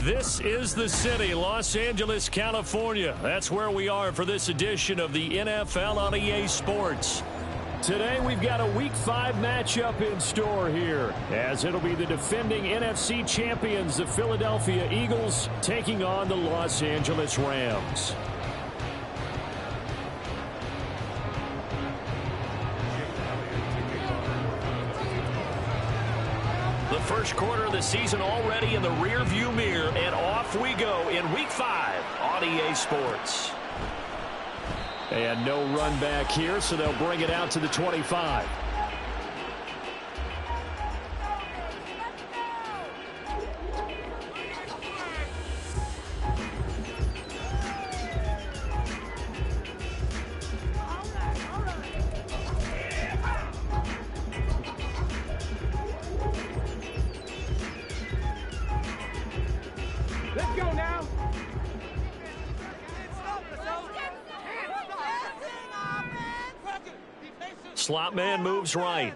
This is the city, Los Angeles, California. That's where we are for this edition of the NFL on EA Sports. Today we've got a Week 5 matchup in store here, as it'll be the defending NFC champions, the Philadelphia Eagles, taking on the Los Angeles Rams. The first quarter of the season already in the rear-view mirror, and off we go in Week 5 on EA Sports. And no run back here, so they'll bring it out to the 25. Let's go now. Slot man moves right.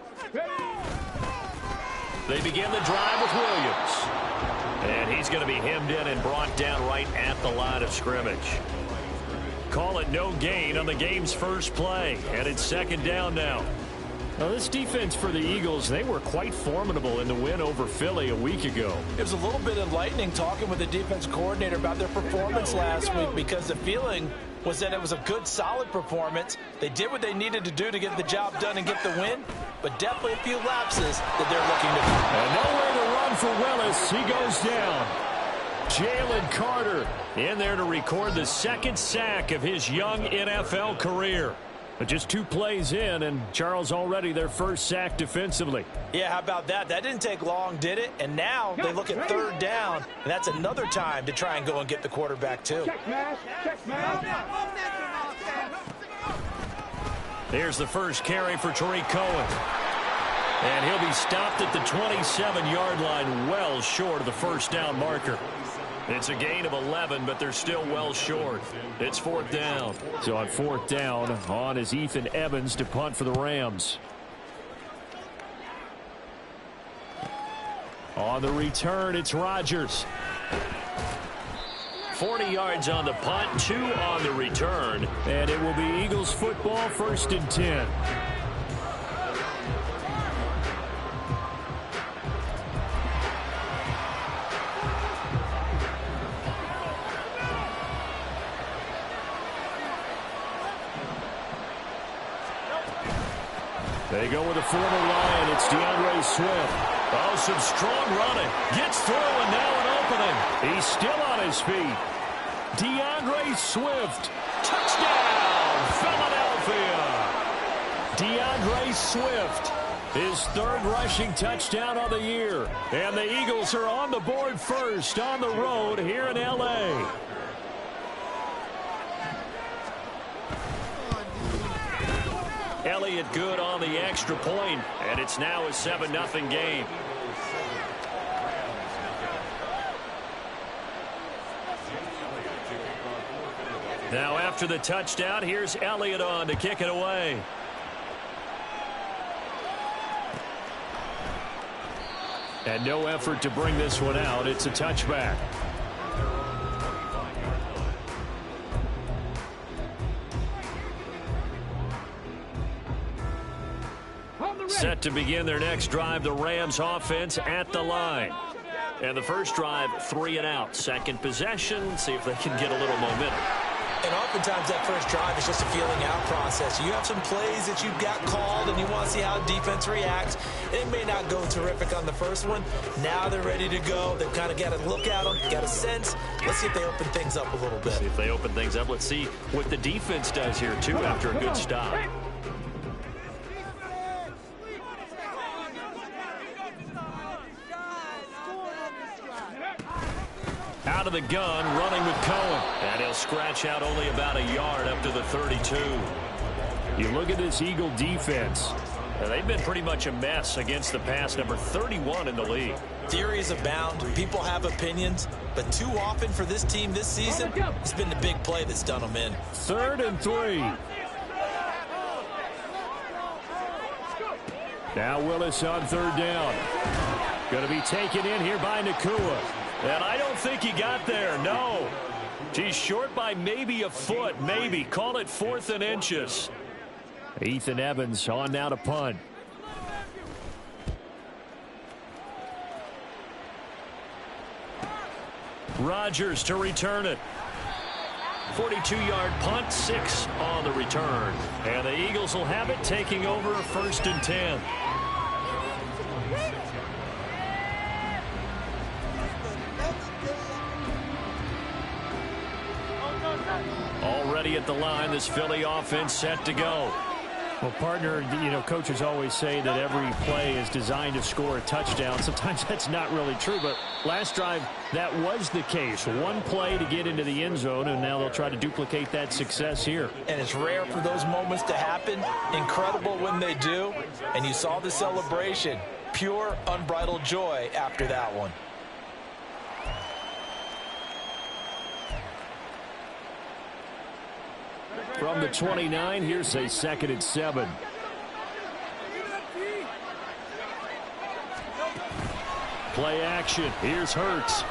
They begin the drive with Williams. And he's going to be hemmed in and brought down right at the line of scrimmage. Call it no gain on the game's first play. And it's second down now. Now, this defense for the Eagles, they were quite formidable in the win over Philly a week ago. It was a little bit enlightening talking with the defense coordinator about their performance last week, because the feeling was that it was a good, solid performance. They did what they needed to do to get the job done and get the win, but definitely a few lapses that they're looking to And nowhere to run for Willis. He goes down. Jalen Carter in there to record the second sack of his young NFL career. But just 2 plays in, and Charles already their first sack defensively. Yeah, how about that? That didn't take long, did it? And now they look at third down, and that's another time to try and go and get the quarterback, too. Here's the first carry for Tariq Cohen. And he'll be stopped at the 27-yard line, well short of the first down marker. It's a gain of 11, but they're still well short. It's fourth down. So on fourth down, on is Ethan Evans to punt for the Rams. On the return, it's Rodgers. 40 yards on the punt, 2 on the return. And it will be Eagles football, 1st and 10. They go with a former Lion. It's DeAndre Swift. Oh, some strong running. Gets through, and now an opening. He's still on his feet. DeAndre Swift. Touchdown, Philadelphia. DeAndre Swift. His 3rd rushing touchdown of the year. And the Eagles are on the board first on the road here in L.A. Elliott good on the extra point, and it's now a 7-0 game. Now after the touchdown, here's Elliott on to kick it away. And no effort to bring this one out. It's a touchback. Set to begin their next drive, the Rams offense at the line. And the first drive, 3 and out. Second possession, see if they can get a little momentum. And oftentimes that first drive is just a feeling out process. You have some plays that you've got called and you want to see how defense reacts. It may not go terrific on the first one. Now they're ready to go. They've kind of got to look at them, got a sense. Let's see if they open things up a little bit. See if they open things up. Let's see what the defense does here, too, after a good stop. Out of the gun, running with Cohen. And he'll scratch out only about a yard up to the 32. You look at this Eagle defense. They've been pretty much a mess against the pass, number 31 in the league. Theories abound. People have opinions. But too often for this team this season, it's been the big play that's done them in. 3rd and 3. Now Willis on 3rd down. Going to be taken in here by Nakua. And I don't think he got there, no. He's short by maybe a foot, maybe. Call it 4th and inches. Ethan Evans on now to punt. Rodgers to return it. 42-yard punt, 6 on the return. And the Eagles will have it, taking over 1st and 10. Already at the line, this Philly offense set to go. Well, partner, you know, coaches always say that every play is designed to score a touchdown. Sometimes that's not really true, but last drive, that was the case. One play to get into the end zone, and now they'll try to duplicate that success here. And it's rare for those moments to happen. Incredible when they do. And you saw the celebration. Pure, unbridled joy after that one. From the 29, here's a 2nd and 7. Play action. Here's Hurts.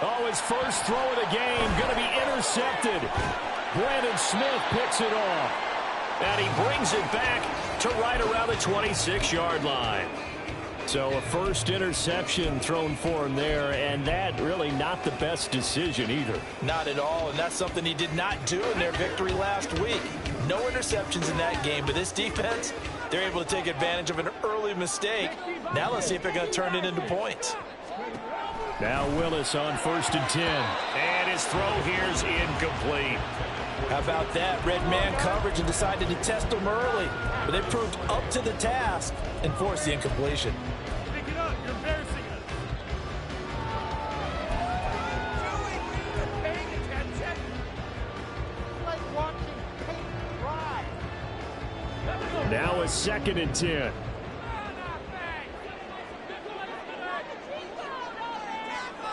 Oh, his first throw of the game going to be intercepted. Brandon Smith picks it off. And he brings it back to right around the 26-yard line. So a first interception thrown for him there, and that really not the best decision either. Not at all, and that's something he did not do in their victory last week. No interceptions in that game, but this defense, they're able to take advantage of an early mistake. Now let's see if they're going to turn it into points. Now Willis on 1st and 10. And his throw here's incomplete. How about that? Red man coverage and decided to test them early. But they proved up to the task and forced the incompletion. Pick it up. You're embarrassing us. Joey, paying attention. It's like watching paint dry. Now a 2nd and 10.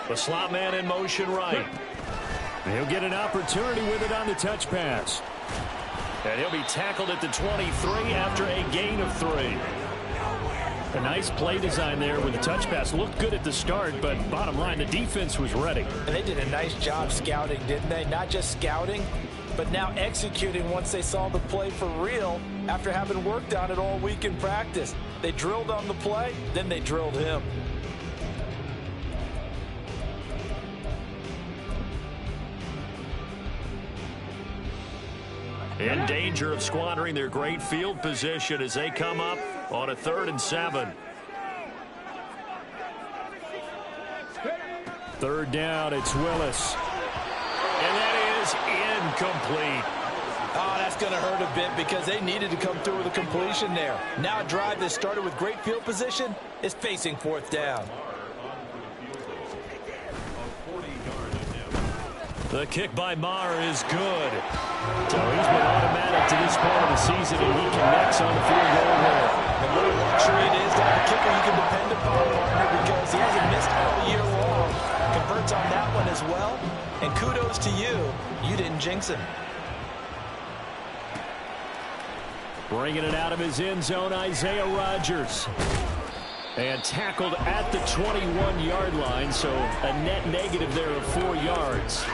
The slot man in motion right. He'll get an opportunity with it on the touch pass. And he'll be tackled at the 23 after a gain of 3. A nice play design there with the touch pass. Looked good at the start, but bottom line, the defense was ready. And they did a nice job scouting, didn't they? Not just scouting, but now executing once they saw the play for real after having worked on it all week in practice. They drilled on the play, then they drilled him. In danger of squandering their great field position as they come up on a 3rd and 7. 3rd down, it's Willis. And that is incomplete. Oh, that's going to hurt a bit because they needed to come through with a completion there. Now a drive that started with great field position is facing 4th down. The kick by Maher is good. So he's been automatic to this part of the season, and he connects on the field goal there. And what a luxury it is to have a kicker you can depend upon, partner, because he hasn't missed all year long. Converts on that one as well. And kudos to you. You didn't jinx him. Bringing it out of his end zone, Isaiah Rodgers. And tackled at the 21-yard line, so a net negative there of 4 yards.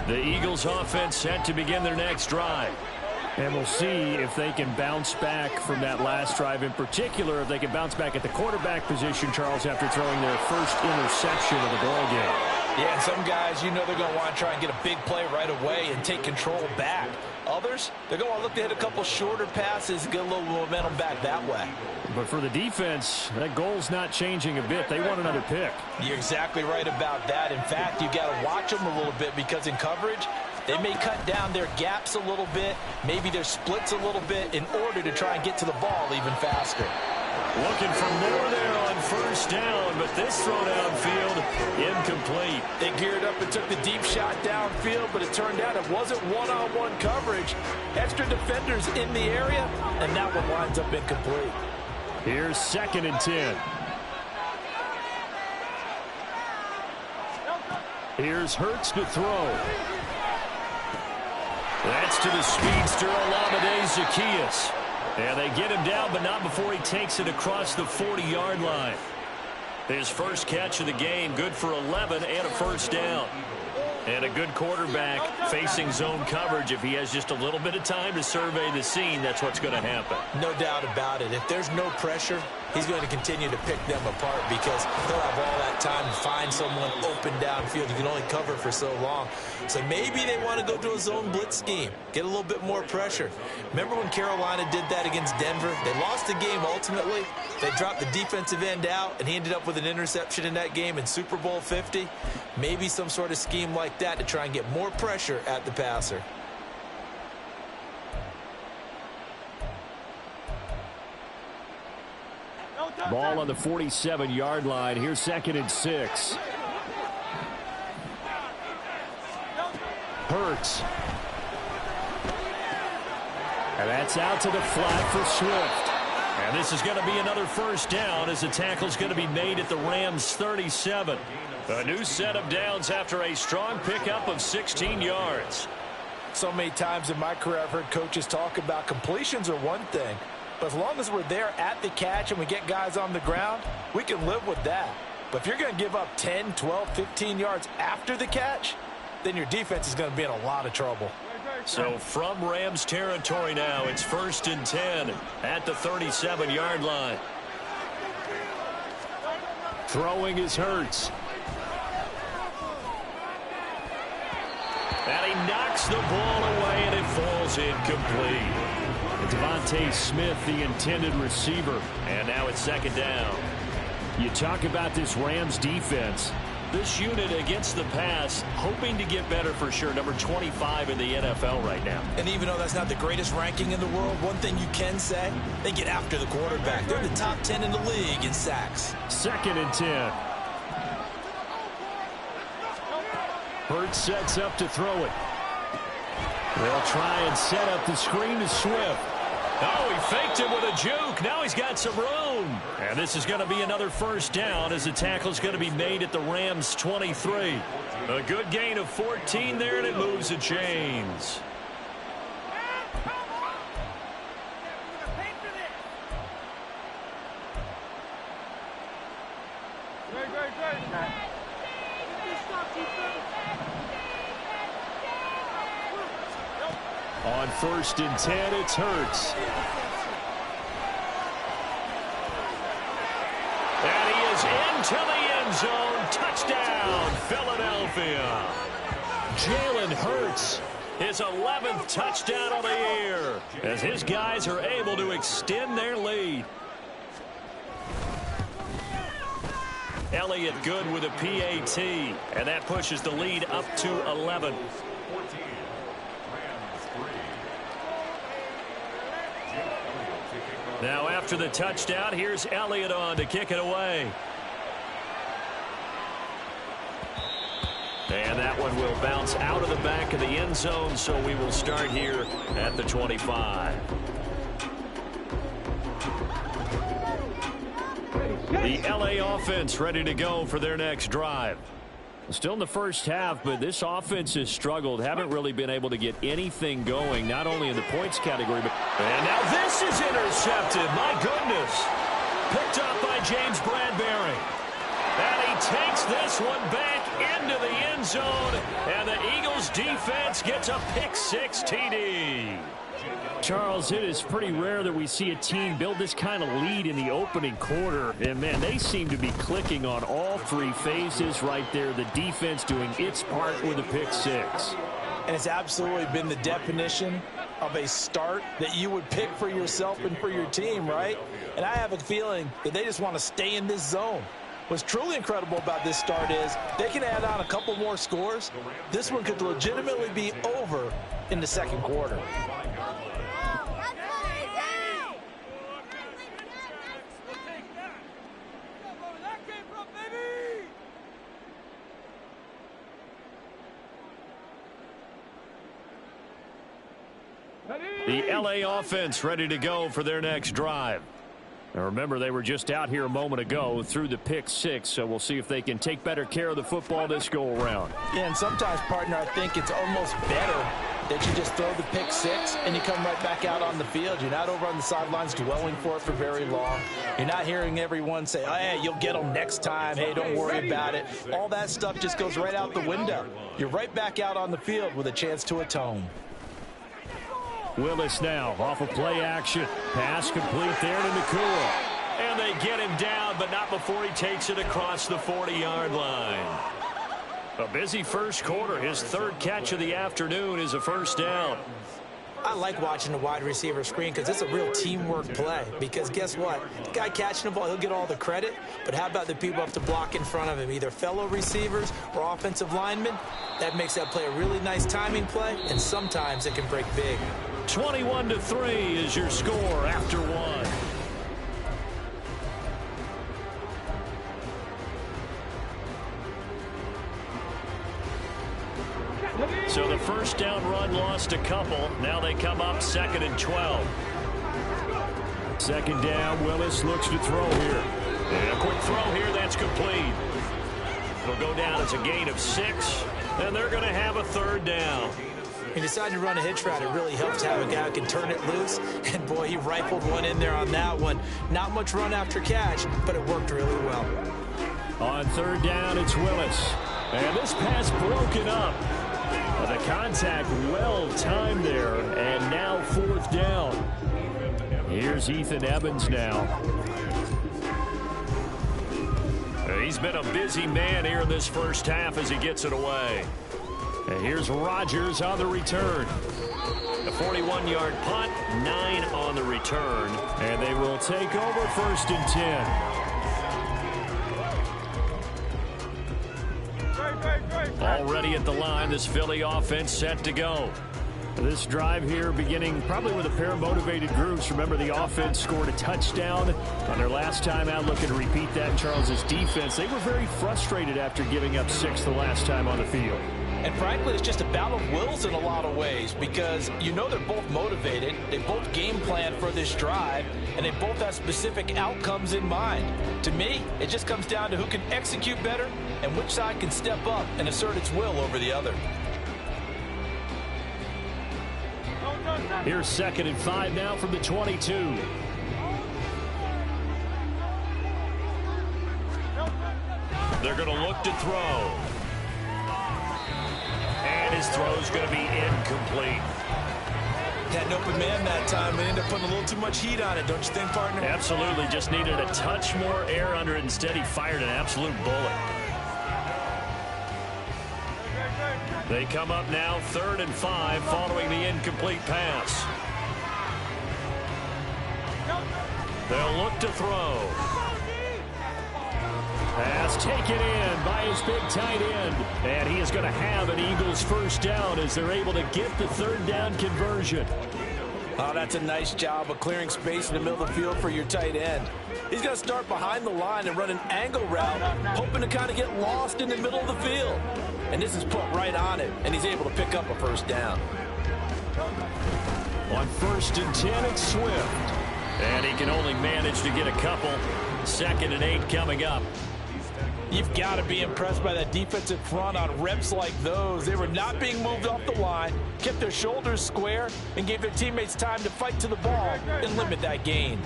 The Eagles offense set to begin their next drive. And we'll see if they can bounce back from that last drive, in particular, if they can bounce back at the quarterback position, Charles, after throwing their first interception of the ballgame. Yeah, and some guys, you know they're going to want to try and get a big play right away and take control back. Others, they're going to look to hit a couple shorter passes and get a little momentum back that way. But for the defense, that goal's not changing a bit. They want another pick. You're exactly right about that. In fact, you got to watch them a little bit because in coverage, they may cut down their gaps a little bit, maybe their splits a little bit in order to try and get to the ball even faster. Looking for more there on 1st down, but this throw downfield, incomplete. They geared up and took the deep shot downfield, but it turned out it wasn't one-on-one coverage. Extra defenders in the area, and that one winds up incomplete. Here's 2nd and 10. Here's Hurts to throw. That's to the speedster, Olamide Zaccheaus. And they get him down, but not before he takes it across the 40-yard line. His first catch of the game, good for 11 and a first down. And a good quarterback facing zone coverage. If he has just a little bit of time to survey the scene, that's what's going to happen. No doubt about it. If there's no pressure, he's going to continue to pick them apart because he'll have all that time to find someone open downfield. You can only cover for so long. So maybe they want to go to a zone blitz scheme, get a little bit more pressure. Remember when Carolina did that against Denver? They lost the game ultimately. They dropped the defensive end out, and he ended up with an interception in that game in Super Bowl 50. Maybe some sort of scheme like that to try and get more pressure at the passer. Ball on the 47-yard line. Here's 2nd and 6. Hurts. And that's out to the flat for Swift. And this is going to be another first down as the tackle's going to be made at the Rams' 37. A new set of downs after a strong pickup of 16 yards. So many times in my career I've heard coaches talk about completions are one thing, but as long as we're there at the catch and we get guys on the ground, we can live with that. But if you're going to give up 10, 12, 15 yards after the catch, then your defense is going to be in a lot of trouble. So from Rams territory now, it's 1st and 10 at the 37-yard line. Throwing is Hurts. And he knocks the ball away, and it falls incomplete. Devontae Smith, the intended receiver. And now it's 2nd down. You talk about this Rams defense. This unit against the pass, hoping to get better for sure. Number 25 in the NFL right now. And even though that's not the greatest ranking in the world, one thing you can say, they get after the quarterback. They're in the top 10 in the league in sacks. 2nd and 10. Hurts sets up to throw it. They'll try and set up the screen to Swift. Oh, he faked him with a juke. Now he's got some room. And this is going to be another first down as the tackle's going to be made at the Rams' 23. A good gain of 14 there, and it moves the chains. On 1st and 10, it's Hurts. And he is into the end zone. Touchdown, Philadelphia. Jalen Hurts, his 11th touchdown of the year, as his guys are able to extend their lead. Elliott good with a PAT, and that pushes the lead up to 11. Now after the touchdown, here's Elliott on to kick it away. And that one will bounce out of the back of the end zone, so we will start here at the 25. The LA offense ready to go for their next drive. Still in the first half, but this offense has struggled. Haven't really been able to get anything going, not only in the points category, but... And now this is intercepted. My goodness. Picked up by James Bradbury. And he takes this one back into the end zone. And the Eagles defense gets a pick-6 TD. Charles, it is pretty rare that we see a team build this kind of lead in the opening quarter. And, man, they seem to be clicking on all three phases right there. The defense doing its part with a pick-6. And it's absolutely been the definition of a start that you would pick for yourself and for your team, right? And I have a feeling that they just want to stay in this zone. What's truly incredible about this start is they can add on a couple more scores. This one could legitimately be over in the second quarter. The LA offense ready to go for their next drive. Now remember, they were just out here a moment ago through the pick 6, so we'll see if they can take better care of the football this go-around. Yeah, and sometimes, partner, I think it's almost better that you just throw the pick 6 and you come right back out on the field. You're not over on the sidelines dwelling for it for very long. You're not hearing everyone say, oh, hey, you'll get them next time. Hey, don't worry about it. All that stuff just goes right out the window. You're right back out on the field with a chance to atone. Willis now off of play action. Pass complete there to Nakua. And they get him down, but not before he takes it across the 40-yard line. A busy first quarter. His third catch of the afternoon is a first down. I like watching the wide receiver screen because it's a real teamwork play. Because guess what? The guy catching the ball, he'll get all the credit. But how about the people up to block in front of him, either fellow receivers or offensive linemen? That makes that play a really nice timing play, and sometimes it can break big. 21-3 is your score after one. So the first down run lost a couple. Now they come up 2nd and 12. Second down, Willis looks to throw here. And a quick throw here, that's complete. It'll go down as a gain of 6, and they're going to have a third down. He decided to run a hitch route. It really helps to have a guy who can turn it loose. And, boy, he rifled one in there on that one. Not much run after catch, but it worked really well. On third down, it's Willis. And this pass broken up. The contact well timed there, and now fourth down. Here's Ethan Evans now. He's been a busy man here in this first half as he gets it away. And here's Rodgers on the return. A 41-yard punt, 9 on the return. And they will take over 1st and 10. Already at the line, this Philly offense set to go. This drive here beginning probably with a pair of motivated groups. Remember, the offense scored a touchdown on their last time out. Looking to repeat that in Charles's defense. They were very frustrated after giving up 6 the last time on the field. And frankly, it's just a battle of wills in a lot of ways because you know they're both motivated. They both game plan for this drive, and they both have specific outcomes in mind. To me, it just comes down to who can execute better and which side can step up and assert its will over the other. Here's 2nd and 5 now from the 22. They're going to look to throw. And his throw's going to be incomplete. Had an open man that time. They ended up putting a little too much heat on it, don't you think, partner? Absolutely. Just needed a touch more air under it. Instead, he fired an absolute bullet. They come up now 3rd and 5 following the incomplete pass. They'll look to throw. Pass taken in by his big tight end. And he is going to have an Eagles first down as they're able to get the 3rd down conversion. Oh, that's a nice job of clearing space in the middle of the field for your tight end. He's going to start behind the line and run an angle route, hoping to kind of get lost in the middle of the field. And this is put right on it, and he's able to pick up a first down. On 1st and 10, it's Swift. And he can only manage to get a couple. 2nd and 8 coming up. You've got to be impressed by that defensive front on reps like those. They were not being moved off the line, kept their shoulders square, and gave their teammates time to fight to the ball and limit that gain.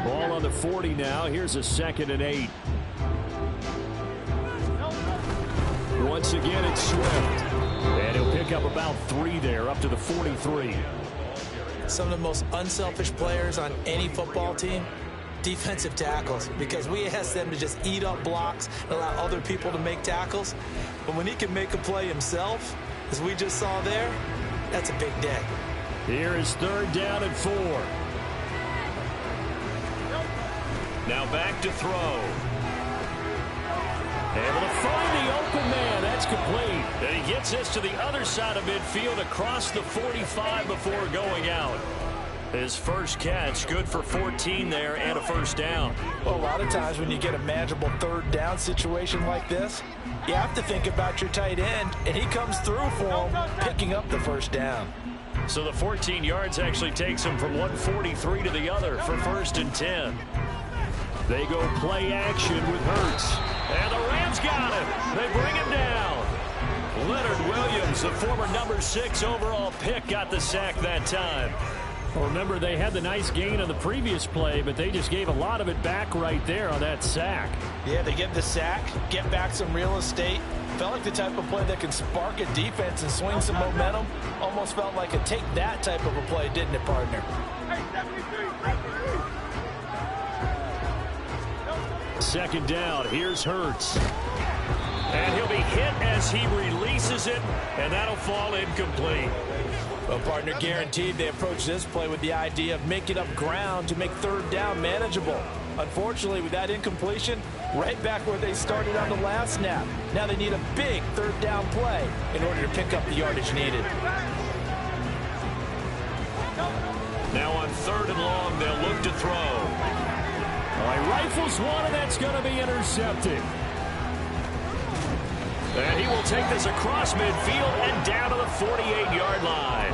Ball on the 40 now. Here's a 2nd and 8. Once again, it's Swift. And he'll pick up about 3 there, up to the 43. Some of the most unselfish players on any football team, defensive tackles, because we ask them to just eat up blocks and allow other people to make tackles. But when he can make a play himself, as we just saw there, that's a big day. Here is 3rd down and 4. Now back to throw. Able to find the open man. That's complete. And he gets this to the other side of midfield across the 45 before going out. His first catch, good for 14 there and a first down. Well, a lot of times when you get a manageable 3rd down situation like this, you have to think about your tight end, and he comes through for him, picking up the first down. So the 14 yards actually takes him from 143 to the other for 1st and 10. They go play action with Hurts. And the Rams got him. They bring him down. Leonard Williams, the former number 6 overall pick, got the sack that time. Well, remember, they had the nice gain on the previous play, but they just gave a lot of it back right there on that sack. Yeah, they get the sack, get back some real estate. Felt like the type of play that can spark a defense and swing some momentum. Almost felt like a take that type of a play, didn't it, partner? Second down, here's Hurts. And he'll be hit as he releases it, and that'll fall incomplete. Well, partner, guaranteed they approach this play with the idea of making up ground to make third down manageable. Unfortunately, with that incompletion, right back where they started on the last snap. Now they need a big third down play in order to pick up the yardage needed. Now on 3rd and long, they'll look to throw. He rifles one, and that's going to be intercepted. And he will take this across midfield and down to the 48-yard line.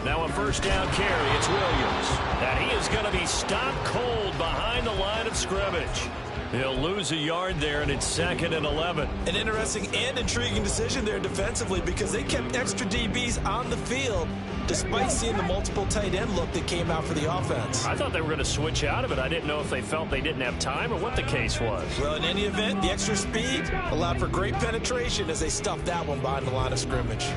Now a first down carry. It's Williams. And he is going to be stopped cold behind the line of scrimmage. He'll lose a yard there, and it's 2nd and 11. An interesting and intriguing decision there defensively because they kept extra DBs on the field despite seeing the multiple tight end look that came out for the offense. I thought they were going to switch out of it. I didn't know if they felt they didn't have time or what the case was. Well, in any event, the extra speed allowed for great penetration as they stuffed that one behind the line of scrimmage.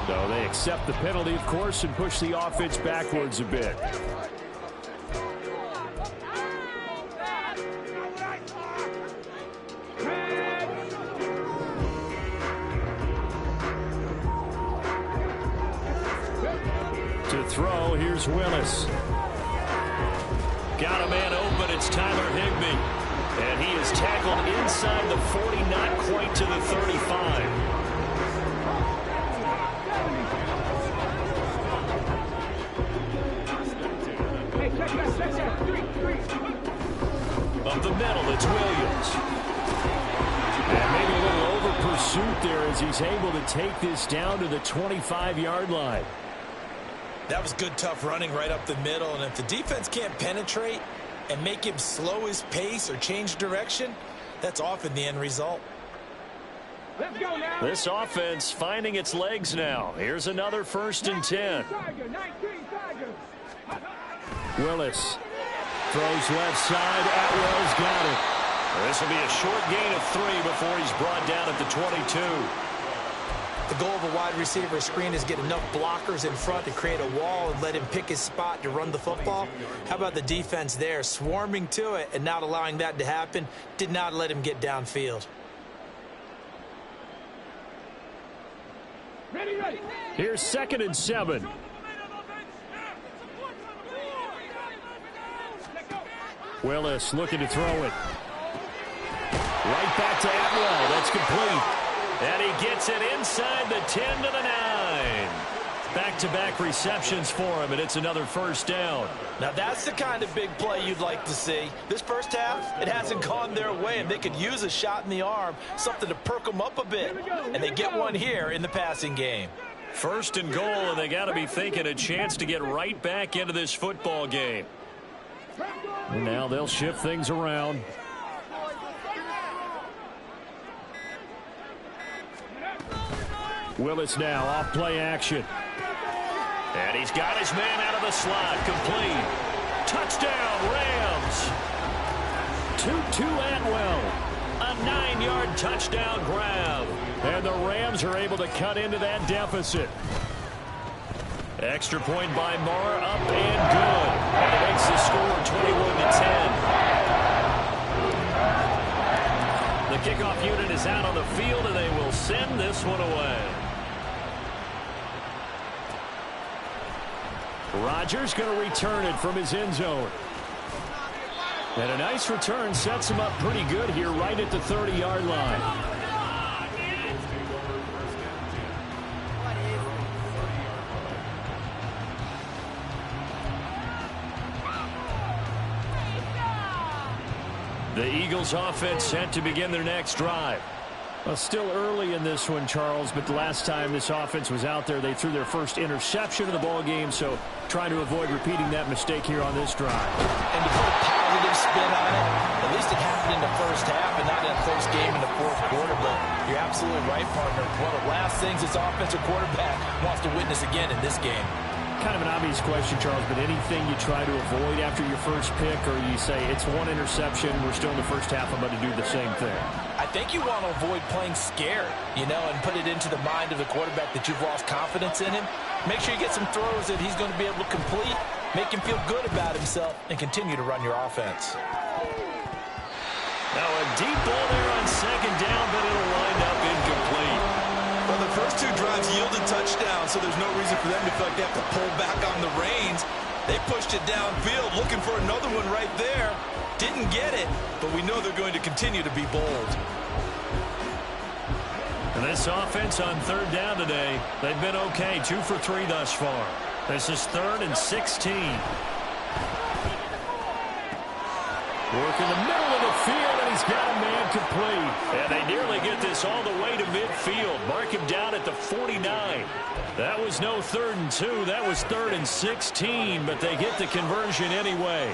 So they accept the penalty, of course, and push the offense backwards a bit. To throw, here's Willis. Got a man open, it's Tyler Higbee. And he is tackled inside the 40, not quite to the 35. Up the middle, it's Williams. And maybe a little over pursuit there as he's able to take this down to the 25-yard line. That was good, tough running right up the middle. And if the defense can't penetrate and make him slow his pace or change direction, that's often the end result. Let's go now. This offense finding its legs now. Here's another 1st and 10. Willis throws left side. Atwell's got it. This will be a short gain of 3 before he's brought down at the 22. The goal of a wide receiver screen is get enough blockers in front to create a wall and let him pick his spot to run the football. How about the defense there, swarming to it and not allowing that to happen? Did not let him get downfield. Ready. Here's 2nd and 7. Willis looking to throw it. Right back to Atwell. That's complete. And he gets it inside the 10 to the 9. Back-to-back receptions for him, and it's another 1st down. Now that's the kind of big play you'd like to see. This first half, it hasn't gone their way, and they could use a shot in the arm, something to perk them up a bit. And they get one here in the passing game. 1st and goal, and they got to be thinking a chance to get right back into this football game. And now they'll shift things around. Willis now off play action. And he's got his man out of the slot. Complete. Touchdown, Rams. 2-2 Atwell. A 9-yard touchdown grab. And the Rams are able to cut into that deficit. Extra point by Marr, up and good. And it makes the score 21-10. The kickoff unit is out on the field, and they will send this one away. Rodgers going to return it from his end zone. And a nice return sets him up pretty good here right at the 30-yard line. The Eagles offense set to begin their next drive. Well, still early in this one, Charles, but the last time this offense was out there, they threw their first interception of the ball game, so trying to avoid repeating that mistake here on this drive. And to put a positive spin on it, at least it happened in the first half and not in a close game in the fourth quarter, but you're absolutely right, partner. One of the last things this offensive quarterback wants to witness again in this game. Kind of an obvious question, Charles, but anything you try to avoid after your first pick, or you say it's one interception, we're still in the first half, I'm going to do the same thing? I think you want to avoid playing scared, and put it into the mind of the quarterback that you've lost confidence in him. Make sure you get some throws that he's going to be able to complete, make him feel good about himself, and continue to run your offense. Now a deep ball there on second down, but it'll wind up incomplete. Well, the first two drives yielded touchdowns, so there's no reason for them to feel like they have to pull back on the reins. They pushed it downfield, looking for another one right there. Didn't get it, but we know they're going to continue to be bold. And this offense on third down today, they've been okay, 2 for 3 thus far. This is 3rd and 16. Work in the middle of the field, and he's got a man complete. And they nearly get this all the way to midfield. Mark him down at the 49. That was no 3rd and 2. That was 3rd and 16, but they get the conversion anyway.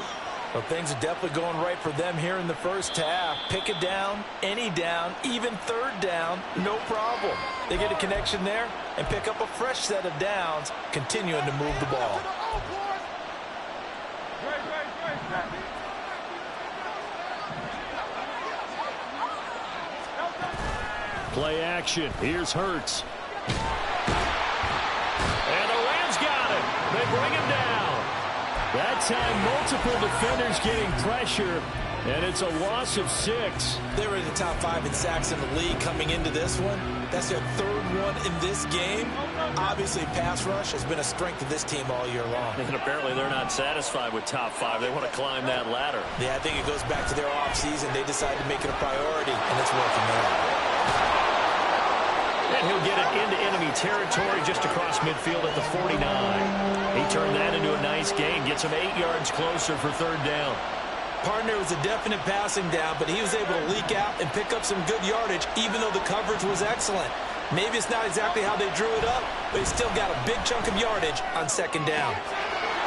Well, things are definitely going right for them here in the first half. Pick a down, any down, even 3rd down, no problem. They get a connection there and pick up a fresh set of downs, continuing to move the ball. Play action. Here's Hurts. And the Rams got him. They bring him down. That time, multiple defenders getting pressure, and it's a loss of 6. They were in the top 5 in sacks in the league coming into this one. That's their 3rd one in this game. Obviously, pass rush has been a strength of this team all year long. And apparently they're not satisfied with top 5. They want to climb that ladder. Yeah, I think it goes back to their offseason. They decided to make it a priority, and it's working there. And he'll get it into enemy territory just across midfield at the 49. He turned that into a nice gain, gets him 8 yards closer for 3rd down. Partner was a definite passing down, but he was able to leak out and pick up some good yardage, even though the coverage was excellent. Maybe it's not exactly how they drew it up, but he still got a big chunk of yardage on 2nd down.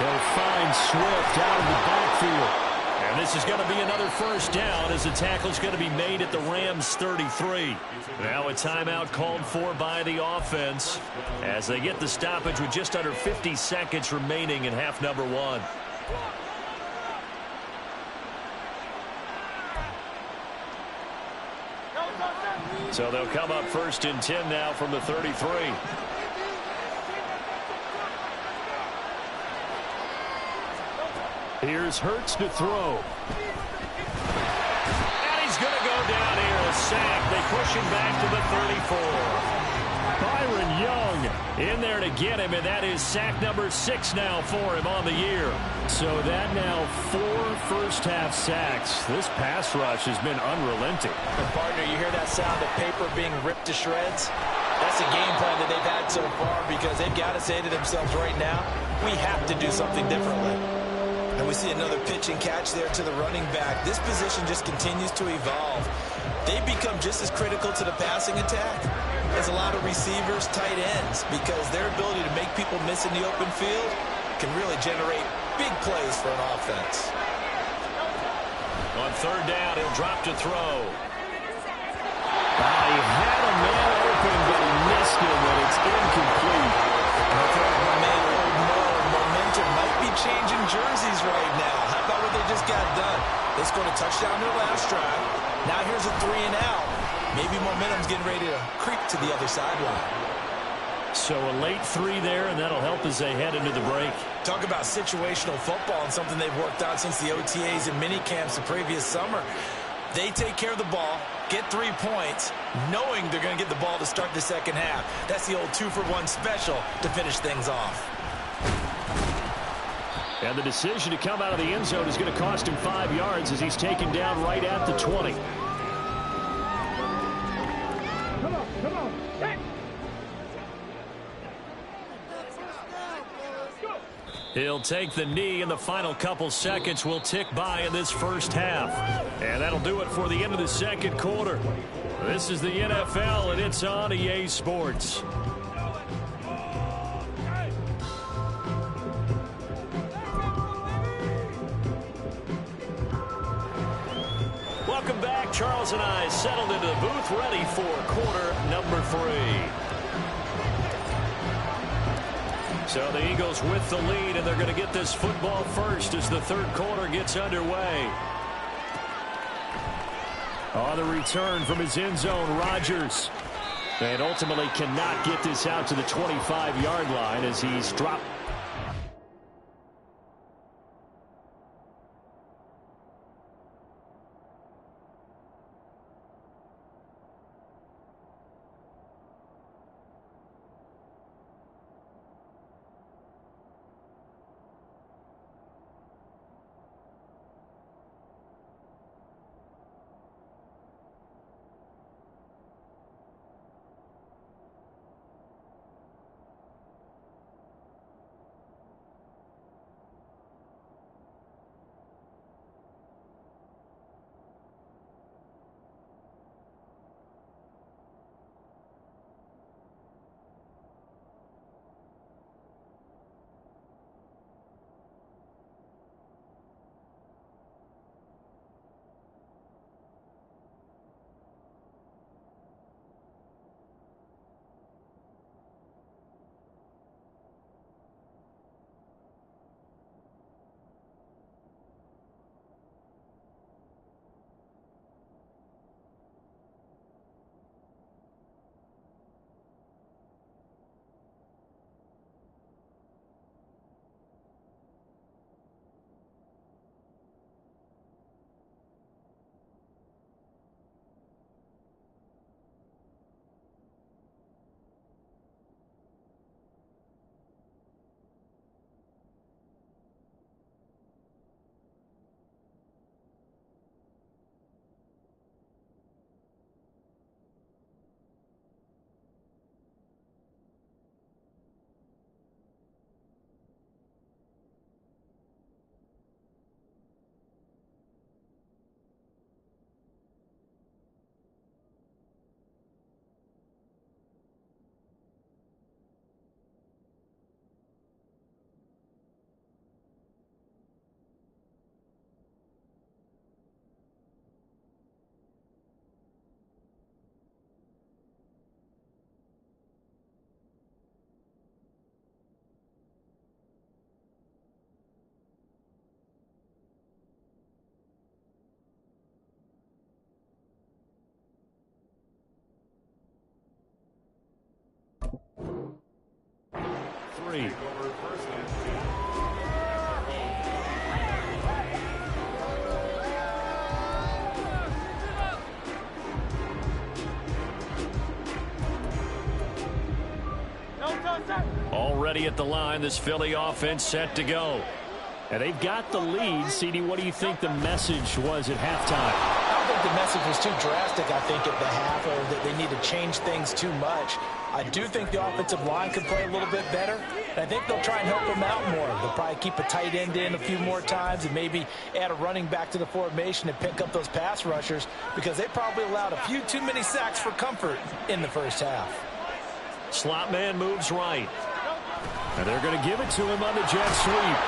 They'll find Swift out of the backfield. And this is going to be another 1st down as the tackle's going to be made at the Rams' 33. Now a timeout called for by the offense as they get the stoppage with just under 50 seconds remaining in half number 1. So they'll come up 1st and 10 now from the 33. Here's Hurts to throw. And he's going to go down here, a sack. They push him back to the 34. Byron Young in there to get him, and that is sack number 6 now for him on the year. So that now 4 first-half sacks. This pass rush has been unrelenting. And partner, you hear that sound of paper being ripped to shreds? That's a game plan that they've had so far because they've got to say to themselves right now, we have to do something differently. And we see another pitch and catch there to the running back. This position just continues to evolve. They become just as critical to the passing attack as a lot of receivers, tight ends, because their ability to make people miss in the open field can really generate big plays for an offense. On 3rd down, he'll drop to throw. He had a man open, but he missed him, and it's incomplete. And I feel like my man momentum might be changing jerseys right now. How about what they just got done? They scored a touchdown in their last drive. Now here's a 3 and out. Maybe momentum's getting ready to creep to the other sideline. So a late 3 there, and that'll help as they head into the break. Talk about situational football and something they've worked on since the OTAs and mini camps the previous summer. They take care of the ball, get 3 points, knowing they're going to get the ball to start the second half. That's the old 2-for-1 special to finish things off. And the decision to come out of the end zone is going to cost him 5 yards as he's taken down right at the 20. Come on. Hey. He'll take the knee, and the final couple seconds will tick by in this first half. And that'll do it for the end of the second quarter. This is the NFL, and it's on EA Sports. Welcome back. Charles and I settled into the booth, ready for quarter number 3. So the Eagles with the lead, and they're going to get this football first as the third quarter gets underway. On the return from his end zone, Rodgers. And ultimately cannot get this out to the 25-yard line as he's dropped. Already at the line, this Philly offense set to go. And they've got the lead. CD, what do you think the message was at halftime? I don't think the message was too drastic, I think, at the half, or that they need to change things too much. I do think the offensive line could play a little bit better. And I think they'll try and help them out more. They'll probably keep a tight end in a few more times and maybe add a running back to the formation and pick up those pass rushers, because they probably allowed a few too many sacks for comfort in the first half. Slot man moves right. And they're going to give it to him on the jet sweep.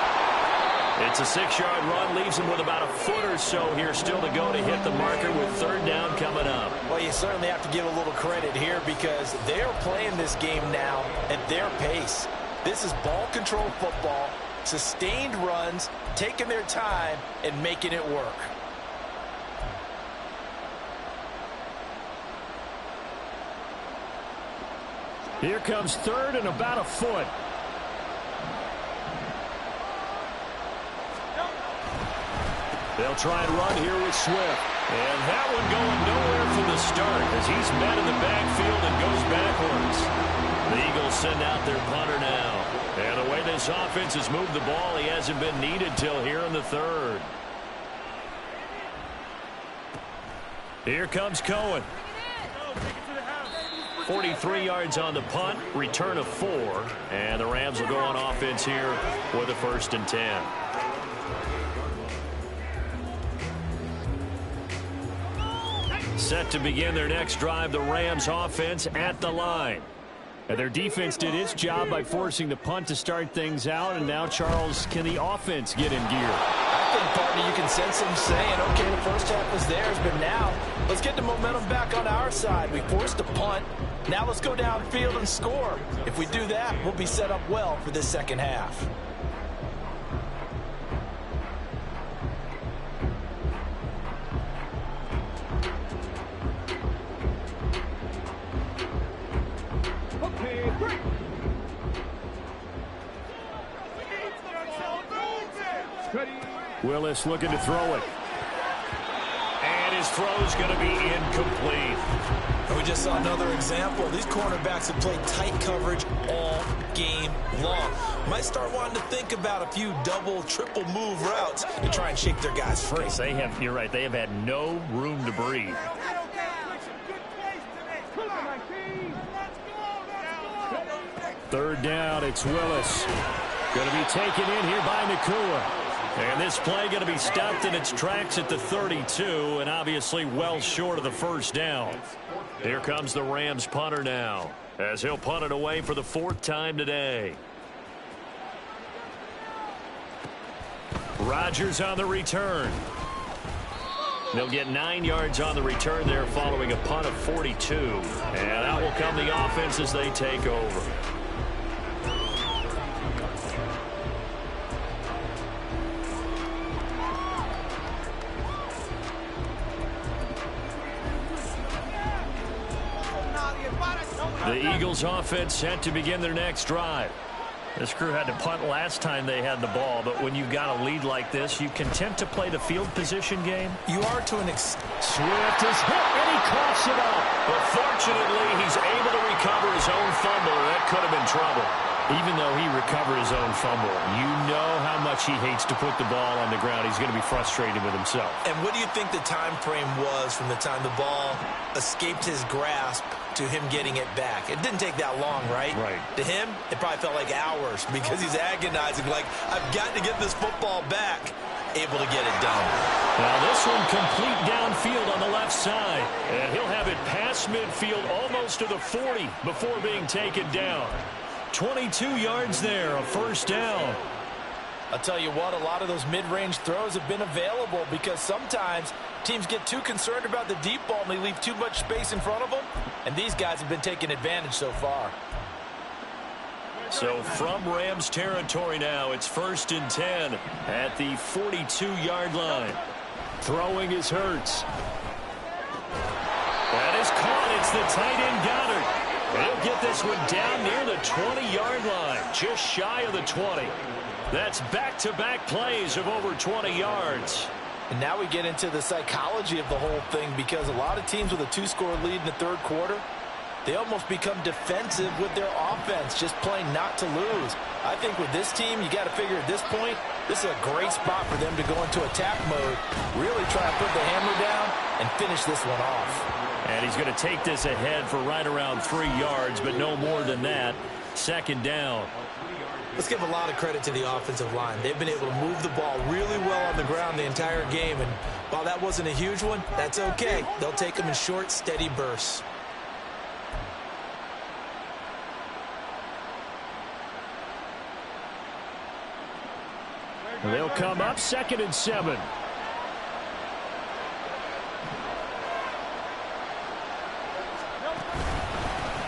It's a 6-yard run, leaves him with about a foot or so here still to go to hit the marker with third down coming up. Well, you certainly have to give a little credit here because they're playing this game now at their pace. This is ball control football, sustained runs, taking their time and making it work. Here comes third and about a foot. They'll try and run here with Swift. And that one going nowhere from the start as he's met in the backfield and goes backwards. The Eagles send out their punter now. And the way this offense has moved the ball, he hasn't been needed till here in the third. Here comes Cohen. 43 yards on the punt, return of 4, and the Rams will go on offense here with a 1st and 10. Set to begin their next drive, the Rams offense at the line. And their defense did its job by forcing the punt to start things out, and now, Charles, can the offense get in gear? I think, partner, you can sense them saying, okay, the first half was theirs, but now let's get the momentum back on our side. We forced a punt. Now let's go downfield and score. If we do that, we'll be set up well for this second half. Willis looking to throw it. And his throw's going to be incomplete. And we just saw another example. These cornerbacks have played tight coverage all game long. Might start wanting to think about a few double, triple move routes to try and shake their guys free. You're right, they have had no room to breathe. Third down, it's Willis. Going to be taken in here by Nakua. And this play going to be stopped in its tracks at the 32, and obviously well short of the first down. Here comes the Rams punter now, as he'll punt it away for the 4th time today. Rodgers on the return. They'll get 9 yards on the return there following a punt of 42. And out will come the offense as they take over. The Eagles offense set to begin their next drive. This crew had to punt last time they had the ball, but when you've got a lead like this, you content to play the field position game? You are to an extent. Swift is hit, and he coughs it up. But fortunately, he's able to recover his own fumble. That could have been trouble. Even though he recovered his own fumble, you know how much he hates to put the ball on the ground. He's going to be frustrated with himself. And what do you think the time frame was from the time the ball escaped his grasp to him getting it back? It didn't take that long, right? Right. To him, it probably felt like hours because he's agonizing, like, I've got to get this football back. Able to get it done. Now this one complete downfield on the left side. And he'll have it past midfield almost to the 40 before being taken down. 22 yards there, a 1st down. I'll tell you what, a lot of those mid-range throws have been available because sometimes teams get too concerned about the deep ball and they leave too much space in front of them. And these guys have been taking advantage so far. So from Rams territory now, it's 1st and 10 at the 42-yard line. Throwing is Hurts. That is caught. It's the tight end Goddard. He'll get this one down near the 20-yard line, just shy of the 20. That's back-to-back plays of over 20 yards. And now we get into the psychology of the whole thing because a lot of teams with a 2-score lead in the 3rd quarter, they almost become defensive with their offense, just playing not to lose. I think with this team, you got to figure at this point, this is a great spot for them to go into attack mode, really try to put the hammer down and finish this one off. And he's going to take this ahead for right around 3 yards, but no more than that. 2nd down. Let's give a lot of credit to the offensive line. They've been able to move the ball really well on the ground the entire game. And while that wasn't a huge one, that's okay. They'll take them in short, steady bursts. They'll come up 2nd and 7.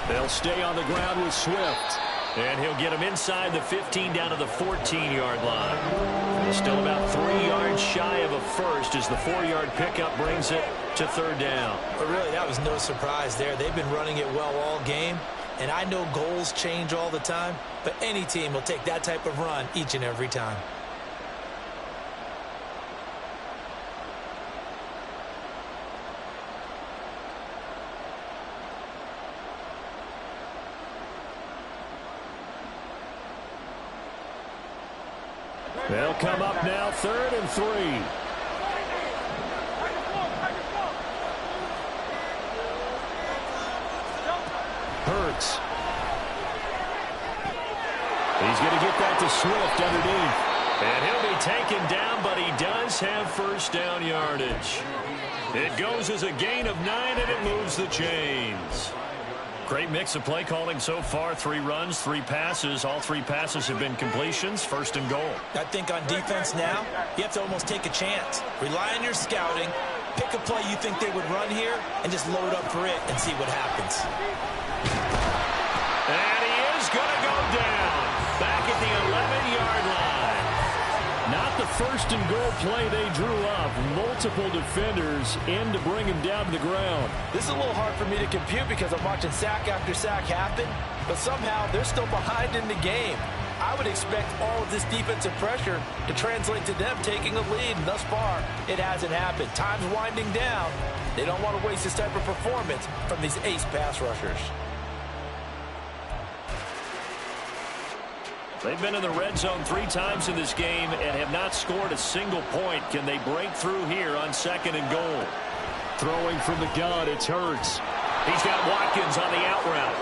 They'll stay on the ground with Swift. And he'll get him inside the 15 down to the 14-yard line. He's still about 3 yards shy of a first as the 4-yard pickup brings it to 3rd down. But really, that was no surprise there. They've been running it well all game. And I know goals change all the time, but any team will take that type of run each and every time. They'll come up now 3rd and 3. Hurts. He's going to get that to Swift underneath. And he'll be taken down, but he does have first down yardage. It goes as a gain of 9, and it moves the chains. Great mix of play calling so far. 3 runs, 3 passes. All 3 passes have been completions. First and goal. I think on defense now, you have to almost take a chance. Rely on your scouting. Pick a play you think they would run here, and just load up for it and see what happens. And he is going to go down. Back at the 11-yard line. Not the first and goal play they drew up. Multiple defenders in to bring him down to the ground. This is a little hard for me to compute because I'm watching sack after sack happen, but somehow they're still behind in the game. I would expect all of this defensive pressure to translate to them taking a lead, and thus far, it hasn't happened. Time's winding down. They don't want to waste this type of performance from these ace pass rushers. They've been in the red zone 3 times in this game and have not scored a single point. Can they break through here on second and goal? Throwing from the gun, it's Hurts. He's got Watkins on the out route.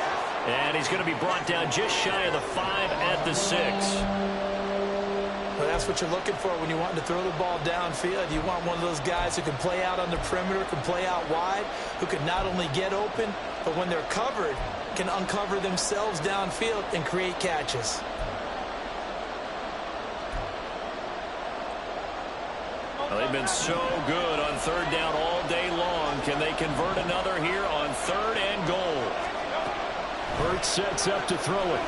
And he's going to be brought down just shy of the 5 at the 6. Well, that's what you're looking for when you want to throw the ball downfield. You want one of those guys who can play out on the perimeter, can play out wide, who can not only get open, but when they're covered, can uncover themselves downfield and create catches. Well, they've been so good on third down all day long. Can they convert another here on third and goal? Hurts sets up to throw it.